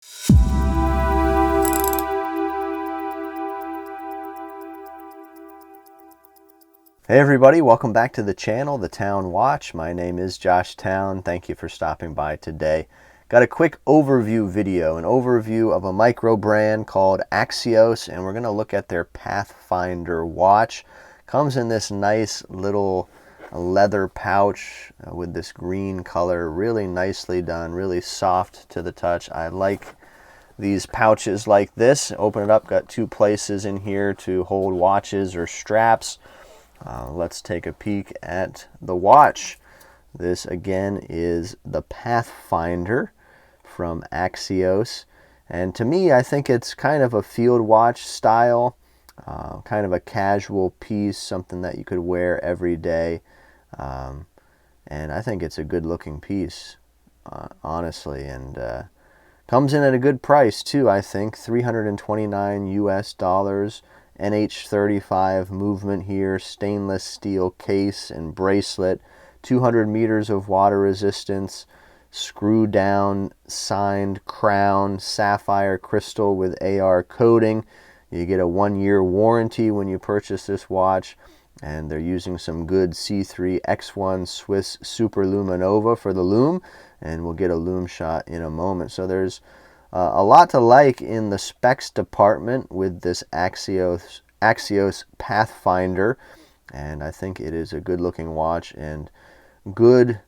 Hey everybody, welcome back to the channel, The Town Watch. My name is Josh Town. Thank you for stopping by today. Got a quick overview video, an overview of a micro brand called Axios, and we're going to look at their Pathfinder watch. Comes in this nice little leather pouch with this green color, really nicely done, really soft to the touch. I like these pouches like this. Open it up, got two places in here to hold watches or straps. Let's take a peek at the watch. This again is the Pathfinder from Axios, and to me I think it's kind of a field watch style, kind of a casual piece, something that you could wear every day, and I think it's a good looking piece, honestly, and comes in at a good price too. I think $329 US. NH35 movement here, stainless steel case and bracelet, 200 meters of water resistance, screw down signed crown, sapphire crystal with AR coating. You get a 1-year warranty when you purchase this watch, and they're using some good C3 X1 Swiss Super Luminova for the lume, and we'll get a lume shot in a moment. So there's a lot to like in the specs department with this Axios Pathfinder, and I think it is a good looking watch and good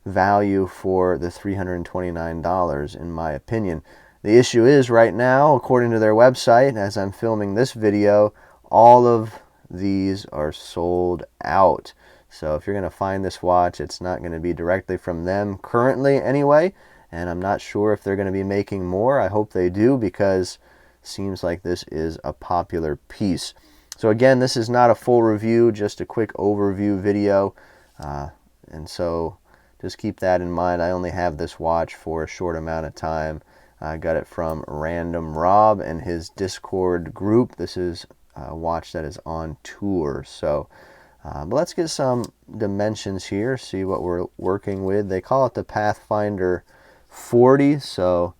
value for the $329 in my opinion. The issue is right now, according to their website, as I'm filming this video, all of these are sold out. So if you're going to find this watch, it's not going to be directly from them currently anyway. And I'm not sure if they're going to be making more. I hope they do, because it seems like this is a popular piece. So again, this is not a full review, just a quick overview video. And so just keep that in mind. I only have this watch for a short amount of time. I got it from Random Rob and his Discord group. This is a watch that is on tour. So but let's get some dimensions here, see what we're working with. They call it the Pathfinder 40, so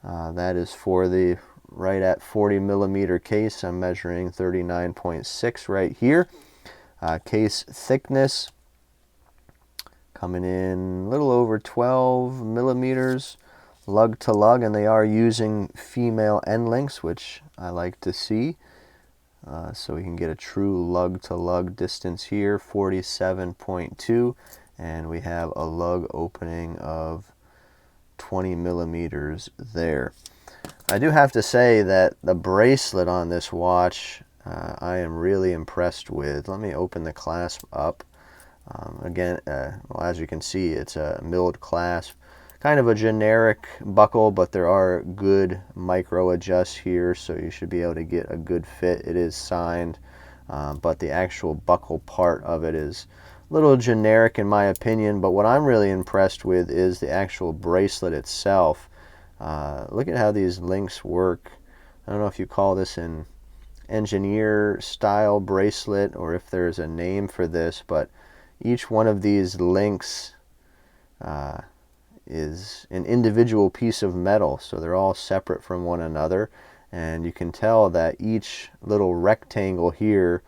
that is for the right at 40 millimeter case. I'm measuring 39.6 right here. Case thickness coming in a little over 12 millimeters lug to lug, and they are using female end links, which I like to see, so we can get a true lug to lug distance here, 47.2, and we have a lug opening of 20 millimeters there. I do have to say that the bracelet on this watch I am really impressed with. Let me open the clasp up. Again, well, as you can see, it's a milled clasp, kind of a generic buckle, but there are good micro adjusts here, so you should be able to get a good fit. It is signed, but the actual buckle part of it is a little generic in my opinion. But what I'm really impressed with is the actual bracelet itself. Look at how these links work. I don't know if you call this an engineer style bracelet or if there's a name for this, but each one of these links is an individual piece of metal, so they're all separate from one another, and you can tell that each little rectangle here,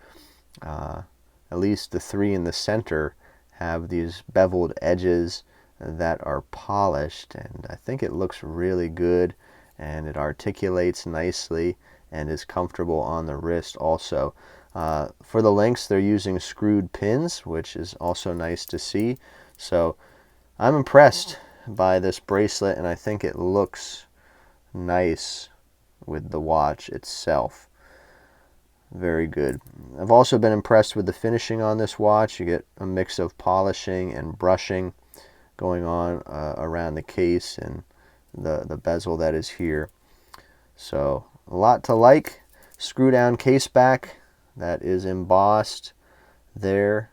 at least the three in the center, have these beveled edges that are polished, and I think it looks really good, and it articulates nicely and is comfortable on the wrist also. For the links, they're using screwed pins, which is also nice to see. So I'm impressed by this bracelet, and I think it looks nice with the watch itself. Very good. I've also been impressed with the finishing on this watch. You get a mix of polishing and brushing going on around the case and the bezel that is here. So a lot to like. Screw down case back that is embossed there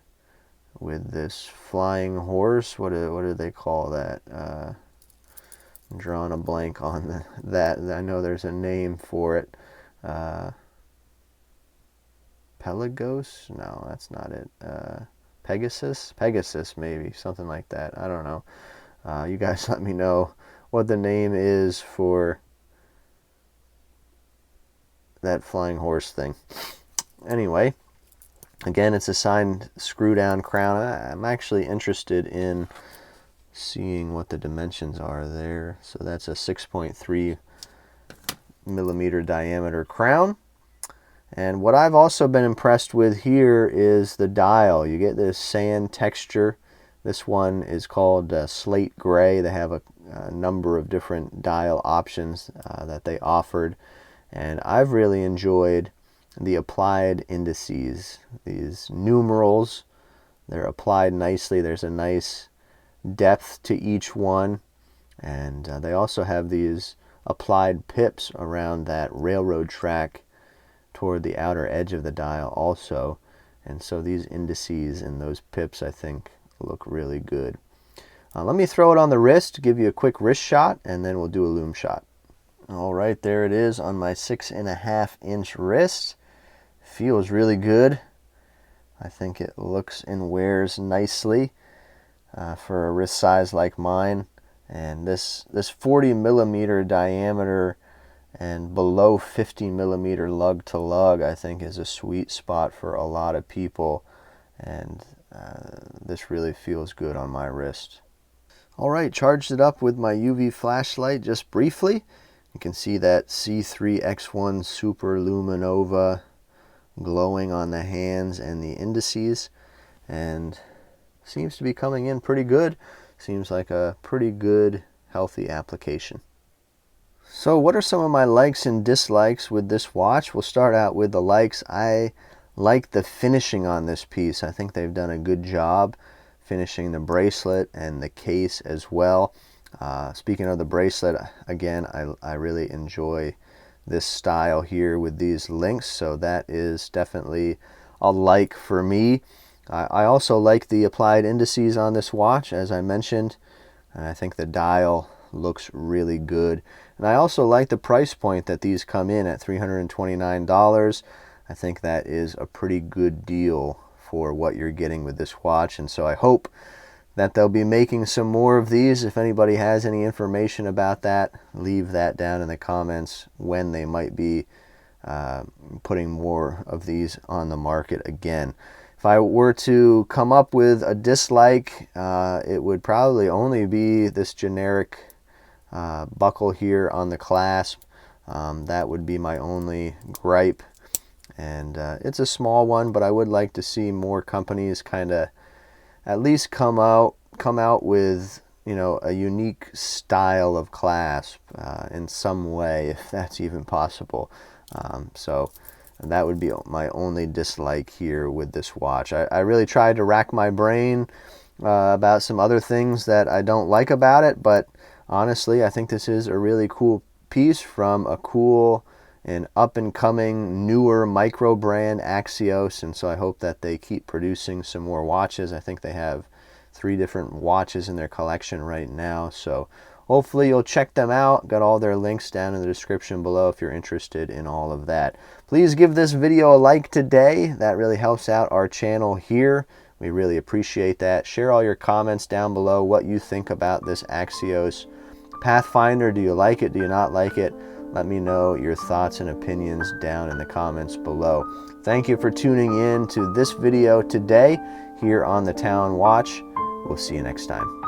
with this flying horse. What do they call that? I'm drawing a blank on that. I know there's a name for it. Pelagos? No, that's not it. Pegasus maybe, something like that. I don't know. You guys let me know what the name is for that flying horse thing. Anyway, again, it's a signed screw-down crown. I'm actually interested in seeing what the dimensions are there. So that's a 6.3 millimeter diameter crown. And what I've also been impressed with here is the dial. You get this sand texture. This one is called slate gray. They have a number of different dial options that they offered. And I've really enjoyed the applied indices. These numerals, they're applied nicely. There's a nice depth to each one. And they also have these applied pips around that railroad track toward the outer edge of the dial also. And so these indices and those pips, I think, look really good. Let me throw it on the wrist, give you a quick wrist shot, and then we'll do a loom shot. All right, there it is on my 6.5-inch wrist. Feels really good. I think it looks and wears nicely for a wrist size like mine. And this 40 millimeter diameter and below 50 millimeter lug to lug, I think, is a sweet spot for a lot of people. And this really feels good on my wrist. All right, charged it up with my UV flashlight just briefly. You can see that C3X1 Super Luminova glowing on the hands and the indices, and seems to be coming in pretty good. Seems like a pretty good, healthy application. So what are some of my likes and dislikes with this watch? We'll start out with the likes. I like the finishing on this piece. I think they've done a good job finishing the bracelet and the case as well. Speaking of the bracelet, again, I really enjoy this style here with these links, so that is definitely a like for me. I also like the applied indices on this watch, as I mentioned, and I think the dial looks really good. And I also like the price point that these come in at, $329. I think that is a pretty good deal for what you're getting with this watch, and so I hope that they'll be making some more of these. If anybody has any information about that, leave that down in the comments when they might be putting more of these on the market again. If I were to come up with a dislike, it would probably only be this generic buckle here on the clasp. That would be my only gripe. And it's a small one, but I would like to see more companies kind of at least come out with, you know, a unique style of clasp in some way, if that's even possible. So that would be my only dislike here with this watch. I really tried to rack my brain about some other things that I don't like about it, but honestly, I think this is a really cool piece from a cool and up-and-coming newer micro brand, Axios, and so I hope that they keep producing some more watches. I think they have 3 different watches in their collection right now, so hopefully you'll check them out. Got all their links down in the description below if you're interested in all of that. Please give this video a like today. That really helps out our channel here. We really appreciate that. Share all your comments down below, what you think about this Axios Pathfinder. Do you like it? Do you not like it? Let me know your thoughts and opinions down in the comments below. Thank you for tuning in to this video today here on the Town Watch. We'll see you next time.